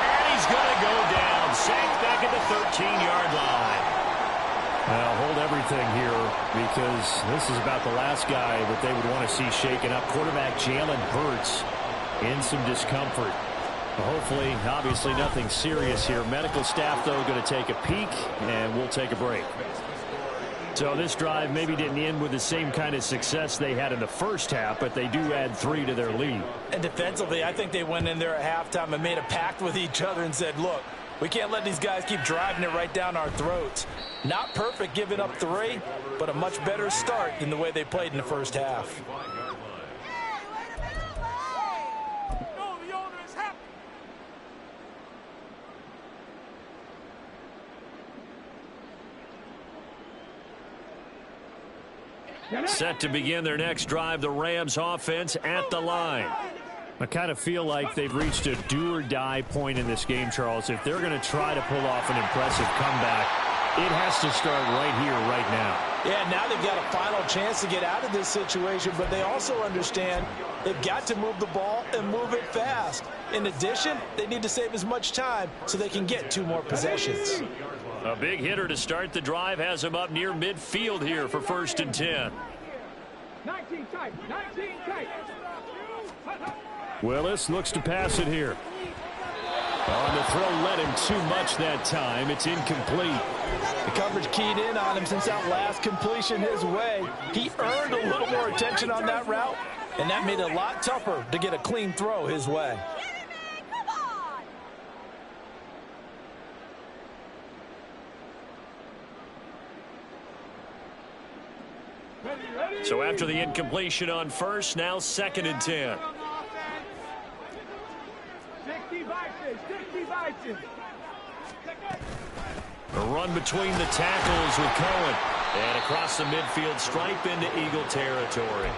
And he's going to go down. Sacked back at the 13-yard line. Now, hold everything here because this is about the last guy that they would want to see shaken up. Quarterback Jalen Hurts in some discomfort. Hopefully, obviously, nothing serious here. Medical staff, though, going to take a peek, and we'll take a break. So this drive maybe didn't end with the same kind of success they had in the first half, but they do add 3 to their lead. And defensively, I think they went in there at halftime and made a pact with each other and said, look, we can't let these guys keep driving it right down our throats. Not perfect giving up 3, but a much better start than the way they played in the first half. Set to begin their next drive, the Rams offense at the line. I kind of feel like they've reached a do-or-die point in this game, Charles. If they're going to try to pull off an impressive comeback, it has to start right here, right now. Yeah, now they've got a final chance to get out of this situation, but they also understand they've got to move the ball and move it fast. In addition, they need to save as much time so they can get 2 more possessions. A big hitter to start the drive has him up near midfield here for first and 10. 19 tight, 19 tight. Willis looks to pass it here. On the throw, led him too much that time. It's incomplete. The coverage keyed in on him since that last completion his way. He earned a little more attention on that route, and that made it a lot tougher to get a clean throw his way. So after the incompletion on first, now second and 10. 60 vices. A run between the tackles with Cohen. And across the midfield stripe into Eagle territory.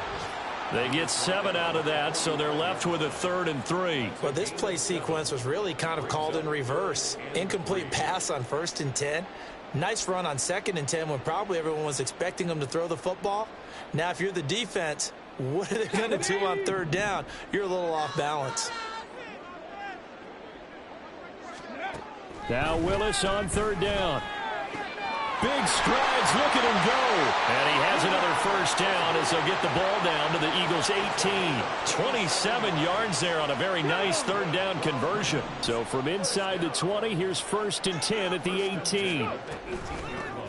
They get 7 out of that, so they're left with a 3rd and 3. Well, this play sequence was really kind of called in reverse. Incomplete pass on 1st and 10. Nice run on 2nd and 10 when probably everyone was expecting them to throw the football. Now, if you're the defense, what are they going to do on 3rd down? You're a little off balance. Now Willis on 3rd down. Big strides, look at him go. And he has another first down as they'll get the ball down to the Eagles' 18. 27 yards there on a very nice 3rd down conversion. So from inside the 20, here's 1st and 10 at the 18.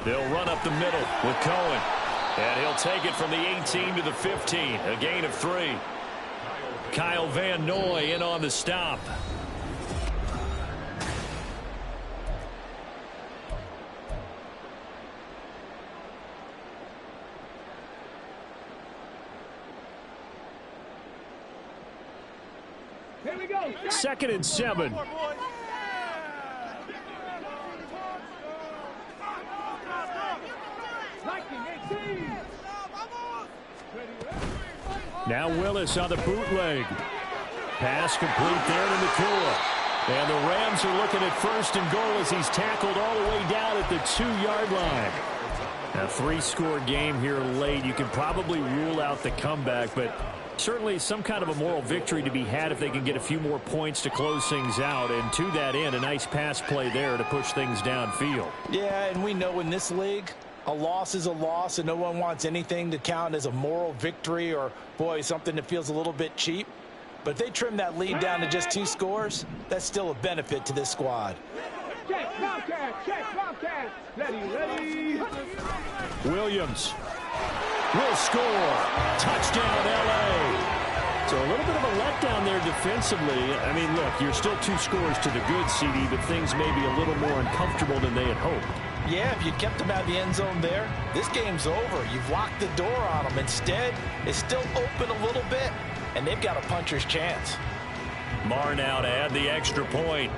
They'll run up the middle with Cohen. And he'll take it from the 18 to the 15. A gain of 3. Kyle Van Noy in on the stop. Here we go. 2nd and 7. Now Willis on the bootleg. Pass complete there to Nakua. And the Rams are looking at 1st and goal as he's tackled all the way down at the 2-yard line. A 3-score game here late. You can probably rule out the comeback, but certainly some kind of a moral victory to be had if they can get a few more points to close things out. And to that end, a nice pass play there to push things downfield. Yeah, and we know in this league, a loss is a loss, and no one wants anything to count as a moral victory or, boy, something that feels a little bit cheap. But if they trim that lead down to just 2 scores, that's still a benefit to this squad. Check, Bobcat. Ready. Williams will score. Touchdown, L.A. So a little bit of a letdown there defensively. I mean, look, you're still 2 scores to the good, CD, but things may be a little more uncomfortable than they had hoped. Yeah, if you kept them out of the end zone there, this game's over. You've locked the door on them. Instead, it's still open a little bit, and they've got a puncher's chance. Marr now to add the extra point.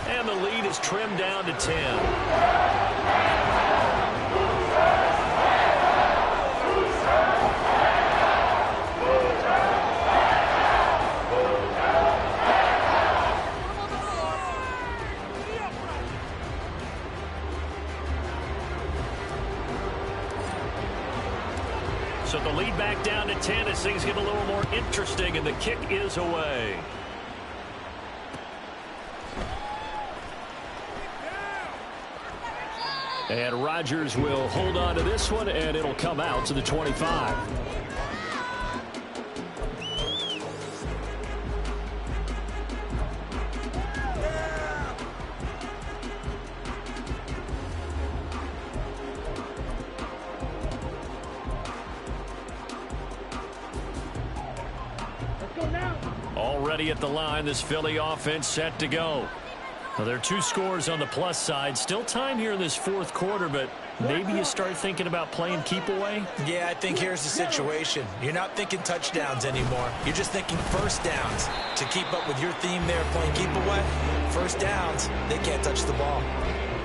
And the lead is trimmed down to 10. So the lead back down to 10 as things get a little more interesting, and the kick is away. And Rodgers will hold on to this one, and it'll come out to the 25. Already at the line, this Philly offense set to go. Well, there are 2 scores on the plus side. Still time here in this 4th quarter, but maybe you start thinking about playing keep away? Yeah, I think here's the situation. You're not thinking touchdowns anymore. You're just thinking 1st downs. To keep up with your theme there, playing keep away, 1st downs, they can't touch the ball.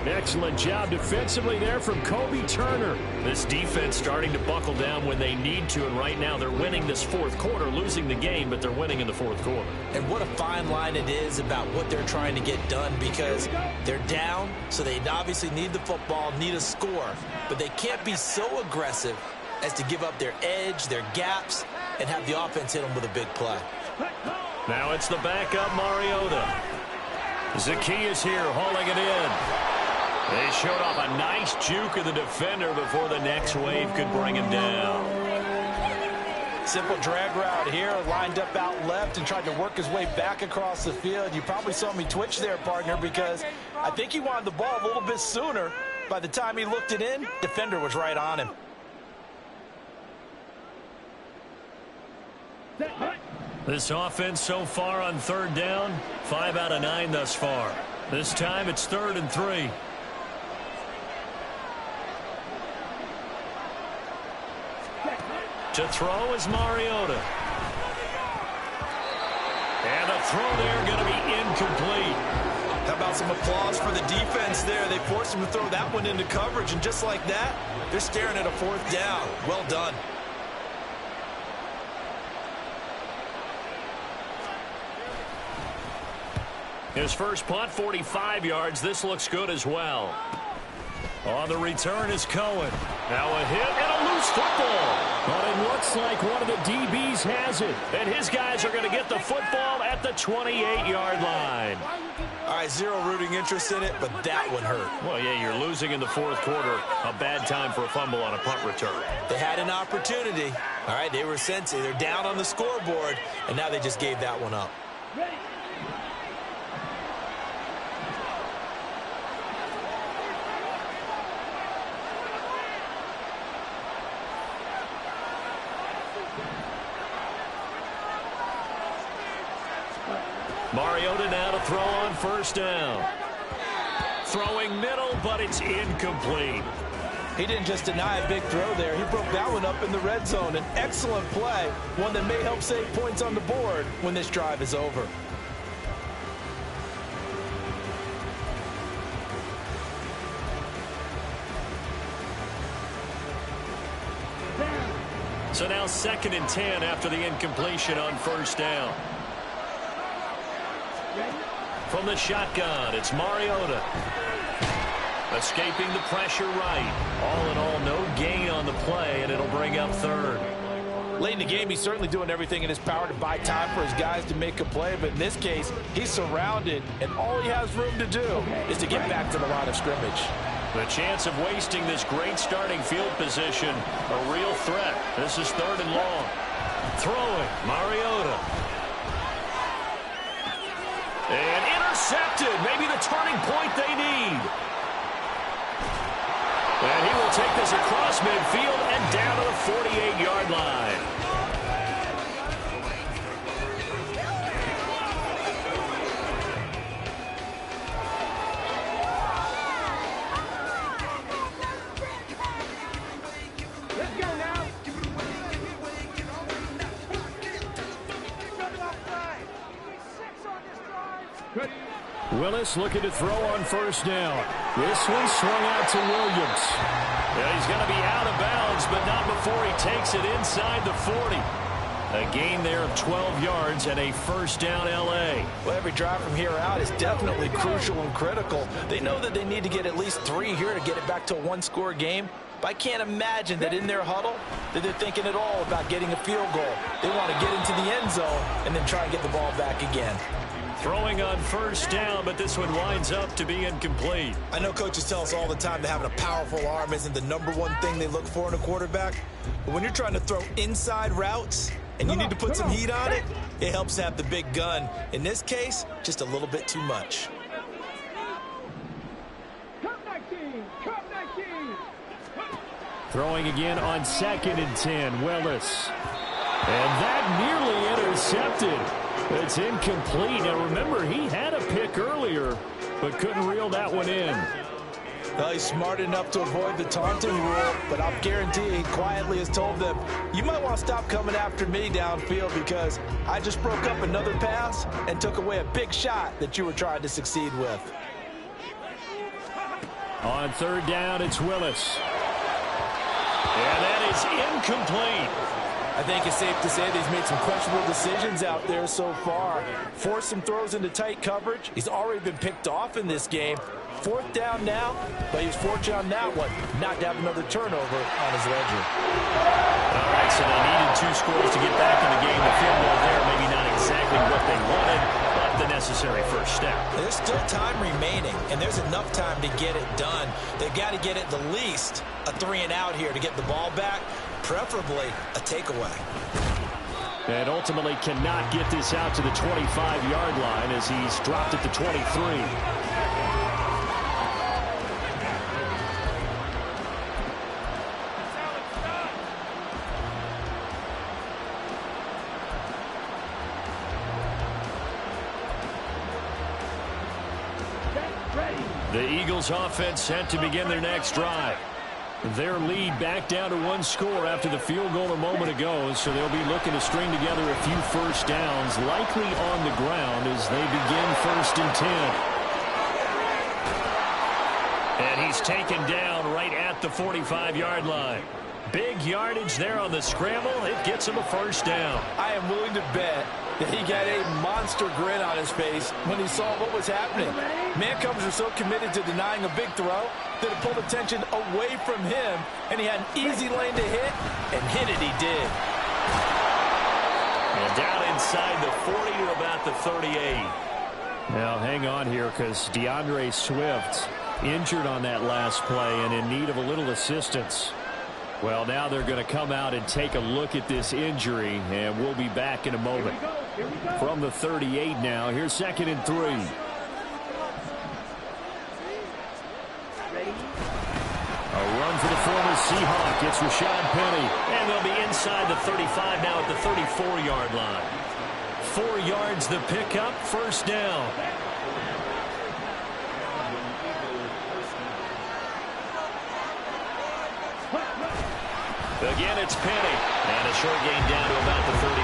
Excellent job defensively there from Kobe Turner. This defense starting to buckle down when they need to, and right now they're winning this 4th quarter, losing the game, but they're winning in the 4th quarter. And what a fine line it is about what they're trying to get done, because they're down, so they obviously need the football, need a score, but they can't be so aggressive as to give up their edge, their gaps, and have the offense hit them with a big play. Now it's the backup Mariota. Zacchaeus here hauling it in. They showed off a nice juke of the defender before the next wave could bring him down. Simple drag route here, lined up out left and tried to work his way back across the field. You probably saw me twitch there, partner, because I think he wanted the ball a little bit sooner. By the time he looked it in, defender was right on him. This offense so far on 3rd down, 5 out of 9 thus far. This time it's 3rd and 3. To throw is Mariota. And a throw there going to be incomplete. How about some applause for the defense there? They forced him to throw that one into coverage, and just like that, they're staring at a 4th down. Well done. His first punt, 45 yards. This looks good as well. On the return is Cohen. Now a hit and a loose football. But it looks like one of the DBs has it. And his guys are going to get the football at the 28-yard line. All right, zero rooting interest in it, but that one hurt. Well, yeah, you're losing in the 4th quarter. A bad time for a fumble on a punt return. They had an opportunity. All right, they were sensing. They're down on the scoreboard, and now they just gave that one up. Mariota now to throw on 1st down. Throwing middle, but it's incomplete. He didn't just deny a big throw there. He broke that one up in the red zone. An excellent play, one that may help save points on the board when this drive is over. So now 2nd and 10 after the incompletion on first down. From the shotgun, it's Mariota. Escaping the pressure right. All in all, no gain on the play, and it'll bring up 3rd. Late in the game, he's certainly doing everything in his power to buy time for his guys to make a play. But in this case, he's surrounded, and all he has room to do is to get back to the line of scrimmage. The chance of wasting this great starting field position, a real threat. This is 3rd and long. Throwing, Mariota. And intercepted. Maybe the turning point they need. And he will take this across midfield and down to the 48-yard line. Let's go now. Ready. Willis looking to throw on first down. This one swung out to Williams. Yeah, he's going to be out of bounds, but not before he takes it inside the 40. A gain there of 12 yards and a first down L.A. Well, every drive from here out is definitely crucial and critical. They know that they need to get at least 3 here to get it back to a one-score game. But I can't imagine that in their huddle that they're thinking at all about getting a field goal. They want to get into the end zone and then try and get the ball back again. Throwing on first down, but this one winds up to be incomplete. I know coaches tell us all the time that having a powerful arm isn't the #1 thing they look for in a quarterback. But when you're trying to throw inside routes and you need to put some heat on it, it helps to have the big gun. In this case, just a little bit too much. Throwing again on 2nd and 10, Willis. And that nearly intercepted. It's incomplete. Now remember, he had a pick earlier, but couldn't reel that one in. Well, he's smart enough to avoid the taunting rule, but I'll guarantee he quietly has told them, you might want to stop coming after me downfield because I just broke up another pass and took away a big shot that you were trying to succeed with. On 3rd down, it's Willis. And that is incomplete. I think it's safe to say that he's made some questionable decisions out there so far. Forced some throws into tight coverage. He's already been picked off in this game. 4th down now, but he was fortunate on that one not to have another turnover on his ledger. All right, so they needed 2 scores to get back in the game. The field goal there, maybe not exactly what they wanted, but the necessary first step. There's still time remaining, and there's enough time to get it done. They've got to get at the least a 3-and-out here to get the ball back, preferably a takeaway. And ultimately cannot get this out to the 25-yard line as he's dropped at the 23. The Eagles offense set to begin their next drive. Their lead back down to 1 score after the field goal a moment ago, so they'll be looking to string together a few first downs, likely on the ground as they begin 1st and 10. And he's taken down right at the 45-yard line. Big yardage there on the scramble. It gets him a first down. I am willing to bet that he got a monster grin on his face when he saw what was happening. Man-covers are so committed to denying a big throw that it pulled attention away from him, and he had an easy lane to hit, and hit it he did. And down inside the 40 to about the 38. Now hang on here because DeAndre Swift injured on that last play and in need of a little assistance. Well, now they're going to come out and take a look at this injury, and we'll be back in a moment. From the 38 now, here's 2nd and 3. A run for the former Seahawk. It's Rashad Penny. And they'll be inside the 35 now at the 34-yard line. 4 yards the pickup, first down. Again, it's Penny. And a short gain down to about the 33.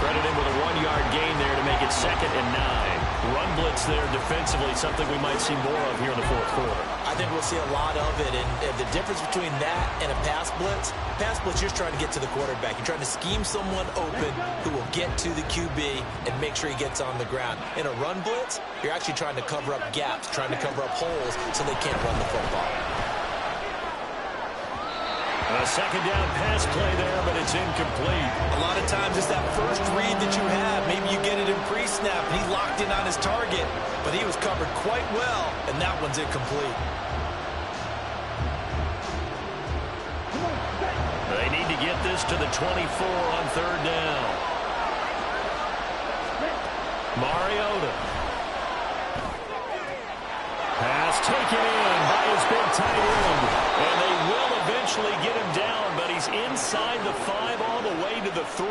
Credit him with a 1-yard gain there to make it 2nd and 9. Run blitz there defensively, something we might see more of here in the fourth quarter. I think we'll see a lot of it, and the difference between that and a pass blitz, you're just trying to get to the quarterback. You're trying to scheme someone open who will get to the QB and make sure he gets on the ground. In a run blitz, you're actually trying to cover up gaps, trying to cover up holes so they can't run the football. A second down pass play there, but it's incomplete. A lot of times it's that first read that you have. Maybe you get it in pre-snap, and he locked in on his target, but he was covered quite well, and that one's incomplete. They need to get this to the 24 on 3rd down. Mariota. Pass taken in by his big tight end. And they will eventually get him down, but he's inside the 5 all the way to the 3.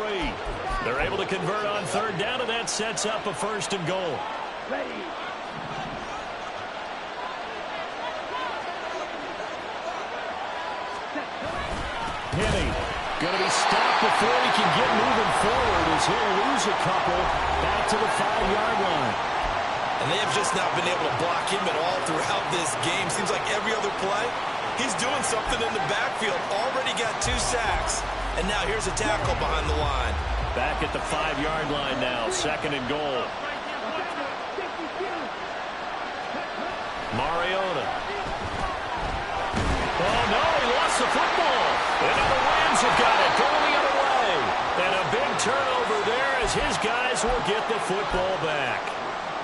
They're able to convert on 3rd down, and that sets up a 1st and goal. Penny going to be stopped before he can get moving forward as he'll lose a couple back to the 5-yard line. And they have just not been able to block him at all throughout this game. Seems like every other play, he's doing something in the backfield. Already got 2 sacks. And now here's a tackle behind the line. Back at the 5-yard line now, 2nd and goal. Mariota. Oh, no, he lost the football. And now the Rams have got it, going the other way. And a big turnover there as his guys will get the football back.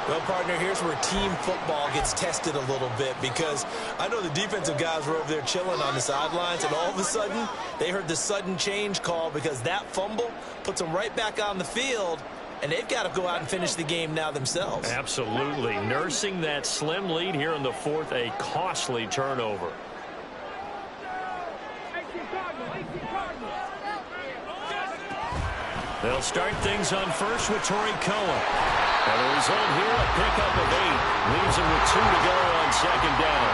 Well, partner, here's where team football gets tested a little bit, because I know the defensive guys were over there chilling on the sidelines, and all of a sudden they heard the sudden change call because that fumble puts them right back on the field, and they've got to go out and finish the game now themselves. Absolutely. Nursing that slim lead here in the 4th, a costly turnover. They'll start things on first with Torrey Cohen. And the result here, a pickup of 8. Leaves him with 2 to go on 2nd down.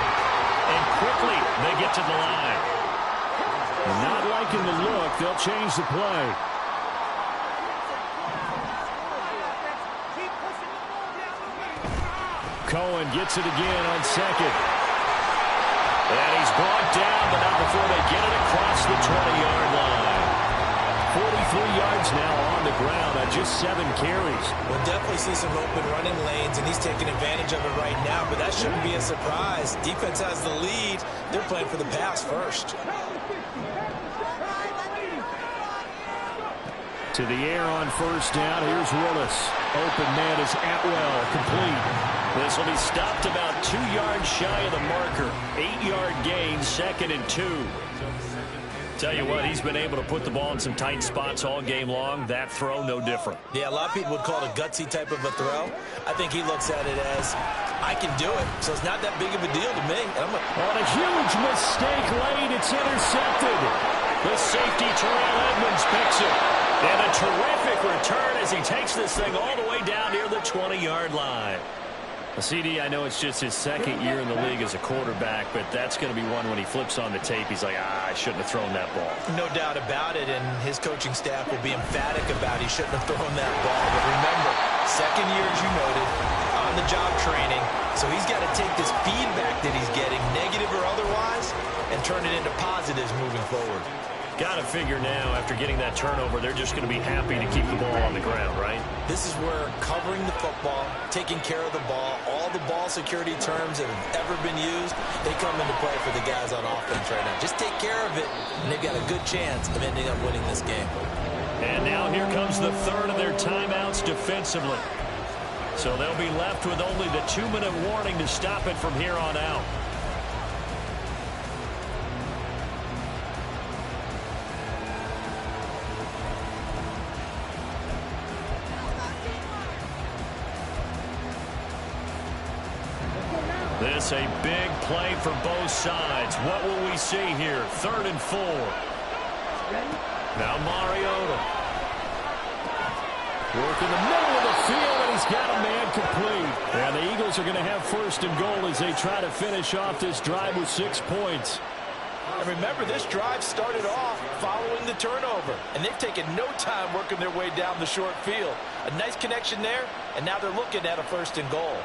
And quickly, they get to the line. Not liking the look. They'll change the play. Cohen gets it again on 2nd. And he's brought down, but not before they get it across the 20-yard line. 43 yards now on the ground on just 7 carries. We'll definitely see some open running lanes, and he's taking advantage of it right now, but that shouldn't be a surprise. Defense has the lead. They're playing for the pass first. To the air on 1st down. Here's Willis. Open man is Atwell. Complete. This will be stopped about 2 yards shy of the marker. 8-yard gain, 2nd and 2. Tell you what, he's been able to put the ball in some tight spots all game long. That throw, no different. Yeah, a lot of people would call it a gutsy type of a throw. I think he looks at it as, I can do it, so it's not that big of a deal to me. On a huge mistake late, it's intercepted. The safety, Terrell Edmonds, picks it. And a terrific return as he takes this thing all the way down near the 20-yard line. CD, I know it's just his 2nd year in the league as a quarterback, but that's going to be one when he flips on the tape. He's like, I shouldn't have thrown that ball. No doubt about it, and his coaching staff will be emphatic about he shouldn't have thrown that ball. But remember, 2nd year, as you noted, on-the-job training, so he's got to take this feedback that he's getting, negative or otherwise, and turn it into positives moving forward. Got to figure now, after getting that turnover, they're just going to be happy to keep the ball on the ground, right? This is where covering the football, taking care of the ball, all the ball security terms that have ever been used, they come into play for the guys on offense right now. Just take care of it, and they've got a good chance of ending up winning this game. And now here comes the 3rd of their timeouts defensively. So they'll be left with only the 2-minute warning to stop it from here on out. This a big play for both sides. What will we see here? 3rd and 4. Now Mariota. Work in the middle of the field, and he's got a man complete. And the Eagles are going to have 1st and goal as they try to finish off this drive with 6 points. And remember, this drive started off following the turnover, and they've taken no time working their way down the short field. A nice connection there, and now they're looking at a 1st and goal.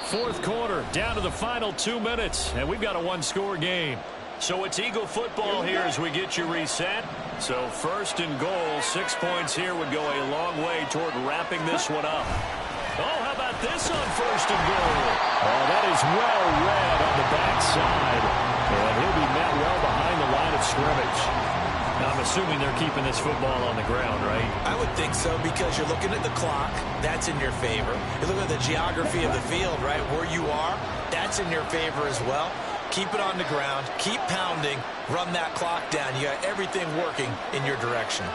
Fourth quarter, down to the final 2 minutes, and we've got a one-score game. So it's Eagle football here as we get you reset. So 1st and goal, 6 points here would go a long way toward wrapping this one up. Oh, how about this on 1st and goal? Oh, that is well read on the backside, and he'll be met well behind the line of scrimmage. Now, I'm assuming they're keeping this football on the ground, right? I would think so, because you're looking at the clock. That's in your favor. You're looking at the geography of the field, right? Where you are, that's in your favor as well. Keep it on the ground. Keep pounding. Run that clock down. You got everything working in your direction.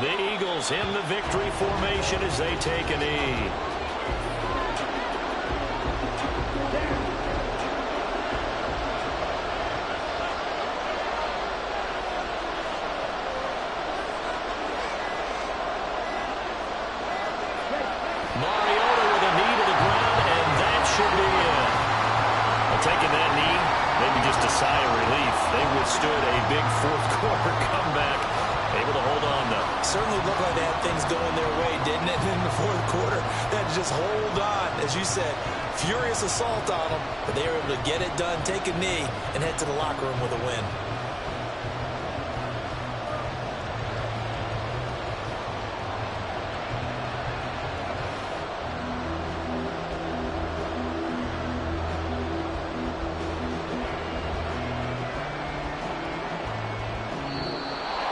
The Eagles in the victory formation as they take a knee. Mariota with a knee to the ground, and that should be it. Well, taking that knee, maybe just a sigh of relief. They withstood a big fourth-quarter comeback. Able to hold on, though. Certainly looked like they had things going their way, didn't it? In the fourth quarter, they had to just hold on. As you said, furious assault on them, but they were able to get it done, take a knee, and head to the locker room with a win.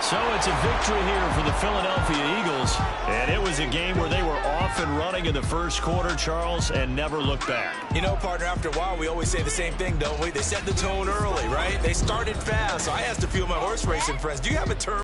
So it's a victory here for the Philadelphia Eagles. And it was a game where they were off and running in the first quarter, Charles, and never looked back. You know, partner, after a while, we always say the same thing, don't we? They set the tone early, right? They started fast. So I asked a few of my horse racing friends, do you have a term